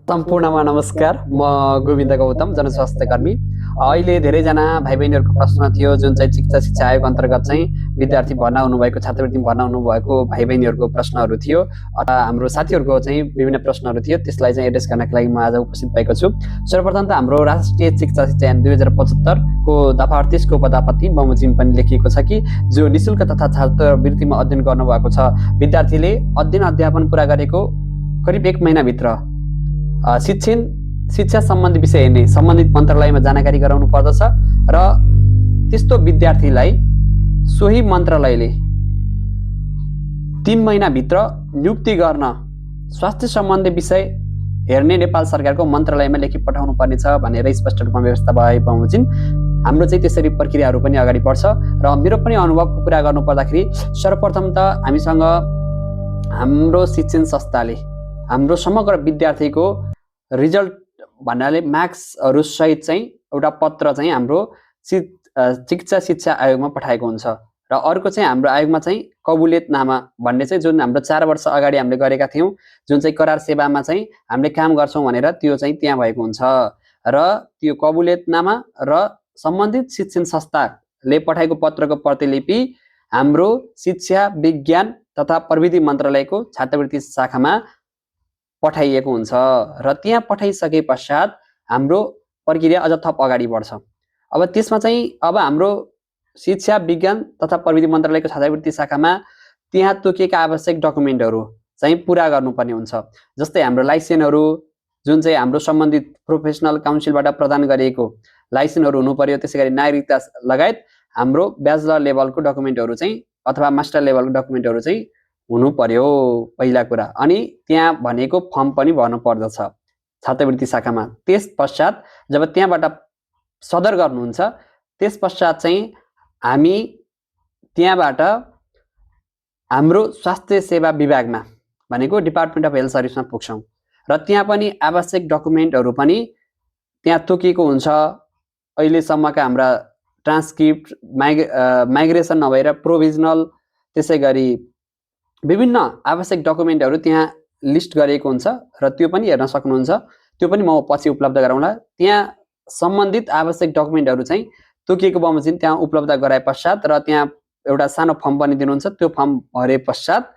सम्पूर्णमा नमस्कार। म गोविन्द गौतम, जनस्वास्थ्य कर्मी। अहिले धेरैजना भाइ बहिनीहरूको प्रश्न थियो, जुन चाहिँ शिक्षा आयोग अन्तर्गत चाहिँ विद्यार्थी भर्ना हुनुभएको, छात्रवृत्ति भर्ना हुनुभएको भाइ बहिनीहरूको प्रश्नहरू थियो अथवा हाम्रो साथीहरूको चाहिँ विभिन्न प्रश्नहरू थियो। त्यसलाई चाहिँ एड्रेस गर्नका लागि म आज उपस्थित भएको छु। सर्वप्रथम त हाम्रो राष्ट्रिय शिक्षा ऐन 2075 को दफा 38 को पदापत्ति बमोजिम पनि लेखिएको छ कि जो निशुल्क तथा छात्रवृत्तिमा अध्ययन गर्नुभएको छ विद्यार्थीले अध्ययन अध्यापन पुरा गरेको करिब 1 महिनाभित्र शिक्षा सम्बन्धी विषय हेर्ने सम्बन्धित मन्त्रालयमा जानकारी गराउनु पर्दछ र त्यस्तो विद्यार्थीलाई सोही मन्त्रालयले 3 महिनाभित्र नियुक्ति गर्न स्वास्थ्य सम्बन्धी विषय हेर्ने नेपाल सरकारको मन्त्रालयमा लेखी पठाउनु पर्नेछ भनेर स्पष्ट रूपमा व्यवस्था भए बमोजिम हाम्रो चाहिँ त्यसरी प्रक्रियाहरू पनि अगाडि बढ्छ। र मेरो पनि अनुभवको कुरा गर्नु पर्दाखेरि सर्वप्रथम त हामीसँग हाम्रो शिक्षण संस्थाले हाम्रो समग्र विद्यार्थीको रिजल्ट भन्नाले मार्क्सहरू सहित चाहिँ एउटा पत्र चाहिँ हाम्रो शिक्षा आयोगमा पठाएको हुन्छ र अर्को चाहिँ हाम्रो आयोगमा चाहिँ कबुलियतनामा भन्ने चाहिँ जुन हाम्रो 4 वर्ष अगाडि हामीले गरेका थियौँ, जुन चाहिँ करार सेवामा चाहिँ हामीले काम गर्छौँ भनेर त्यो चाहिँ त्यहाँ भएको हुन्छ र त्यो कबुलियतनामा र सम्बन्धित शिक्षण संस्थाले पठाएको पत्रको प्रतिलिपि हाम्रो शिक्षा विज्ञान तथा प्रविधि मन्त्रालयको छात्रवृत्ति शाखामा पठाइएको हुन्छ र त्यहाँ पठाइसके पश्चात हाम्रो प्रक्रिया अझ थप अगाडि बढ्छ। अब त्यसमा चाहिँ अब हाम्रो शिक्षा विज्ञान तथा प्रविधि मन्त्रालयको छात्रवृत्ति शाखामा त्यहाँ तोकिएका आवश्यक डकुमेन्टहरू चाहिँ पुरा गर्नुपर्ने हुन्छ। जस्तै हाम्रो लाइसेन्सहरू जुन चाहिँ हाम्रो सम्बन्धित प्रोफेसनल काउन्सिलबाट प्रदान गरिएको लाइसेन्सहरू हुनु पर्यो। त्यसैगरी नागरिकता लगायत हाम्रो ब्याचलर लेभलको डकुमेन्टहरू चाहिँ अथवा मास्टर लेभलको डकुमेन्टहरू चाहिँ हुनु पर्यो पहिला कुरा। अनि त्यहाँ भनेको फर्म पनि भर्नु पर्दछ छात्रवृत्ति शाखामा। त्यस पश्चात जब त्यहाँबाट सदर गर्नुहुन्छ त्यस पश्चात चाहिँ हामी त्यहाँबाट हाम्रो स्वास्थ्य सेवा विभागमा भनेको डिपार्टमेन्ट अफ हेल्थ सर्भिसमा पुग्छौँ र त्यहाँ पनि आवश्यक डकुमेन्टहरू पनि त्यहाँ तोकिएको हुन्छ। अहिलेसम्मका हाम्रा ट्रान्सक्रिप्ट माइग्रेसन नभएर प्रोभिजनल त्यसै गरी विभिन्न आवश्यक डकुमेन्टहरू त्यहाँ लिस्ट गरिएको हुन्छ र त्यो पनि हेर्न सक्नुहुन्छ। त्यो पनि म पछि उपलब्ध गराउँला। त्यहाँ सम्बन्धित आवश्यक डकुमेन्टहरू चाहिँ तोकिएको बमोजिम त्यहाँ उपलब्ध गराए पश्चात र त्यहाँ एउटा सानो फर्म पनि दिनुहुन्छ। त्यो फर्म भरे पश्चात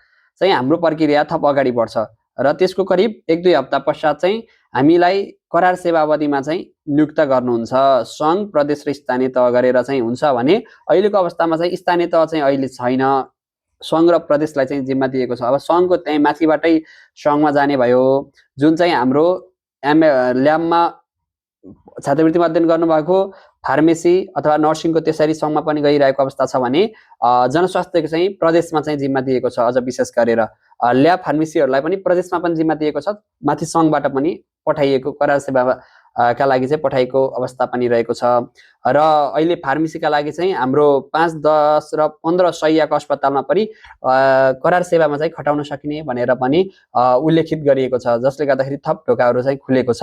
चाहिँ हाम्रो प्रक्रिया थप अगाडि बढ्छ र त्यसको करिब 1-2 हप्ता पश्चात चाहिँ हामीलाई करार सेवा अवधिमा चाहिँ नियुक्त गर्नुहुन्छ। सङ्घ प्रदेश र स्थानीय तह गरेर चाहिँ हुन्छ भने अहिलेको अवस्थामा चाहिँ स्थानीय तह चाहिँ अहिले छैन, सङ्घ र प्रदेशलाई चाहिँ जिम्मा दिएको छ। अब सङ्घको त्यही माथिबाटै सङ्घमा जाने भयो। जुन चाहिँ हाम्रो ल्याबमा छात्रवृत्तिमा अध्ययन गर्नुभएको फार्मेसी अथवा नर्सिङको त्यसरी सङ्घमा पनि गइरहेको अवस्था छ भने जनस्वास्थ्यको चाहिँ प्रदेशमा चाहिँ जिम्मा दिएको छ। अझ विशेष गरेर ल्याब फार्मेसीहरूलाई पनि प्रदेशमा पनि जिम्मा दिएको छ। माथि सङ्घबाट पनि पठाइएको करार सेवा का लागि चाहिँ पठाएको अवस्था पनि रहेको छ। र अहिले फार्मेसीका लागि चाहिँ हाम्रो 5, 10 र 15 सयको अस्पतालमा पनि करार सेवामा चाहिँ खटाउन सकिने भनेर पनि उल्लेखित गरिएको छ, जसले गर्दाखेरि थप ढोकाहरू चाहिँ खुलेको छ।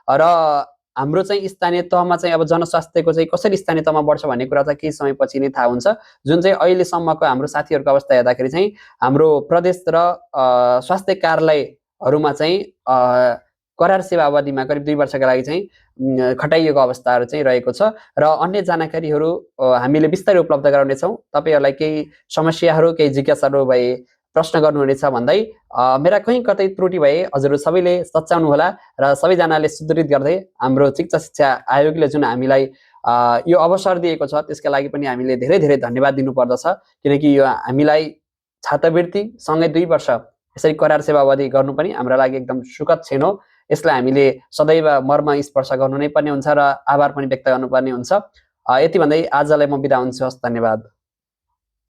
र हाम्रो चाहिँ स्थानीय तहमा चाहिँ अब जनस्वास्थ्यको चाहिँ कसरी स्थानीय तहमा बढ्छ भन्ने कुरा चाहिँ केही समयपछि नै थाहा हुन्छ। जुन चाहिँ अहिलेसम्मको हाम्रो साथीहरूको अवस्था हेर्दाखेरि चाहिँ हाम्रो प्रदेश र स्वास्थ्य कार्यालयहरूमा चाहिँ करार सेवा अवधिमा करिब 2 वर्षका लागि चाहिँ खटाइएको अवस्थाहरू चाहिँ रहेको छ र अन्य जानकारीहरू हामीले बिस्तारै उपलब्ध गराउनेछौँ। तपाईँहरूलाई केही समस्याहरू केही जिज्ञासाहरू भए प्रश्न गर्नुहुनेछ भन्दै मेरा कहीँ कतै त्रुटि भए हजुरहरू सबैले सच्याउनु होला र सबैजनाले सुदृढ गर्दै हाम्रो शिक्षा आयोगले जुन हामीलाई यो अवसर दिएको छ त्यसका लागि पनि हामीले धेरै धेरै धन्यवाद दिनुपर्दछ। किनकि यो हामीलाई छात्रवृत्ति सँगै 2 वर्ष यसरी करार सेवा अवधि गर्नु पनि हाम्रो लागि एकदम सुखद क्षण हो। यसलाई हामीले सदैव मर्म स्पर्श गर्नु नै पर्ने हुन्छ र आभार पनि व्यक्त गर्नुपर्ने हुन्छ। यति भन्दै आजलाई म बिदा हुन्छु। धन्यवाद।